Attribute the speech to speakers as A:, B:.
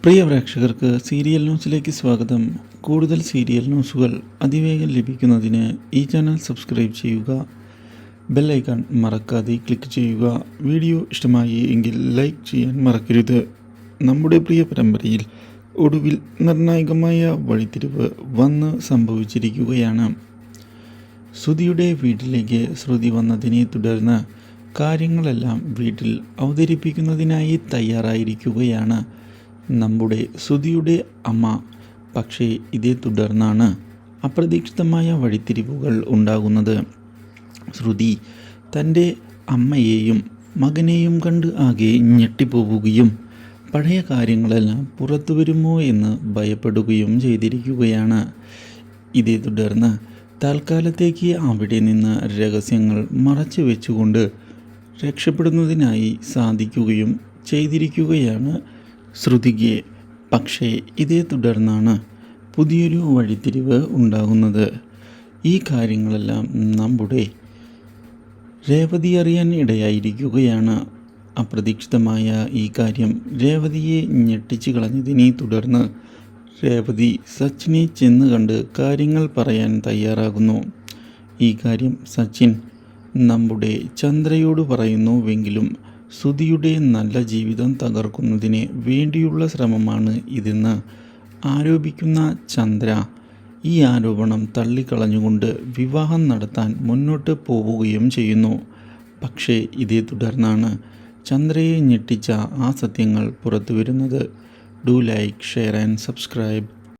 A: പ്രിയ പ്രേക്ഷകർക്ക് സീരിയൽ ന്യൂസിലേക്ക് സ്വാഗതം. കൂടുതൽ സീരിയൽ ന്യൂസുകൾ അതിവേഗം ലഭിക്കുന്നതിന് ഈ ചാനൽ സബ്സ്ക്രൈബ് ചെയ്യുക. ബെൽ ഐക്കൺ മറക്കാതെ ക്ലിക്ക് ചെയ്യുക. വീഡിയോ ഇഷ്ടമായി എങ്കിൽ ലൈക്ക് ചെയ്യാൻ മറക്കരുത്. നമ്മുടെ പ്രിയ പരമ്പരയിൽ ഒടുവിൽ നിർണായകമായ വഴിത്തിരിവ് വന്ന് സംഭവിച്ചിരിക്കുകയാണ്. ശ്രുതിയുടെ വീട്ടിലേക്ക് ശ്രുതി വന്നതിനെ തുടർന്ന് കാര്യങ്ങളെല്ലാം വീട്ടിൽ അവതരിപ്പിക്കുന്നതിനായി തയ്യാറായിരിക്കുകയാണ് നമ്മുടെ ശ്രുതിയുടെ അമ്മ. പക്ഷേ ഇതേ തുടർന്നാണ് അപ്രതീക്ഷിതമായ വഴിത്തിരിവുകൾ ഉണ്ടാകുന്നത്. ശ്രുതി തൻ്റെ അമ്മയെയും മകനെയും കണ്ട് ആകെ ഞെട്ടിപ്പോവുകയും പഴയ കാര്യങ്ങളെല്ലാം പുറത്തു വരുമോ എന്ന് ഭയപ്പെടുകയും ചെയ്തിരിക്കുകയാണ്. ഇതേ തുടർന്ന് തൽക്കാലത്തേക്ക് അവിടെ നിന്ന് രഹസ്യങ്ങൾ മറച്ചു വെച്ചുകൊണ്ട് രക്ഷപ്പെടുന്നതിനായി സാധിക്കുകയും ചെയ്തിരിക്കുകയാണ് ശ്രുതിക്ക്. പക്ഷേ ഇതേ തുടർന്നാണ് പുതിയൊരു വഴിത്തിരിവ് ഉണ്ടാകുന്നത്. ഈ കാര്യങ്ങളെല്ലാം നമ്മുടെ രേവതി അറിയാൻ ഇടയായിരിക്കുകയാണ്. അപ്രതീക്ഷിതമായ ഈ കാര്യം രേവതിയെ ഞെട്ടിച്ചു കളഞ്ഞതിനെ തുടർന്ന് രേവതി സച്ചിനെ ചെന്ന് കണ്ട് കാര്യങ്ങൾ പറയാൻ തയ്യാറാകുന്നു. ഈ കാര്യം സച്ചിൻ നമ്മുടെ ചന്ദ്രയോട് പറയുന്നുവെങ്കിലും ശ്രുതിയുടെ നല്ല ജീവിതം തകർക്കുന്നതിന് വേണ്ടിയുള്ള ശ്രമമാണ് ഇതെന്ന് ആരോപിക്കുന്ന ചന്ദ്ര ഈ ആരോപണം തള്ളിക്കളഞ്ഞുകൊണ്ട് വിവാഹം നടത്താൻ മുന്നോട്ട് പോവുകയും ചെയ്യുന്നു. പക്ഷേ ഇതേ തുടർന്നാണ് ചന്ദ്രയെ ഞെട്ടിച്ച ആ സത്യങ്ങൾ പുറത്തു വരുന്നത്. Do like, share and subscribe.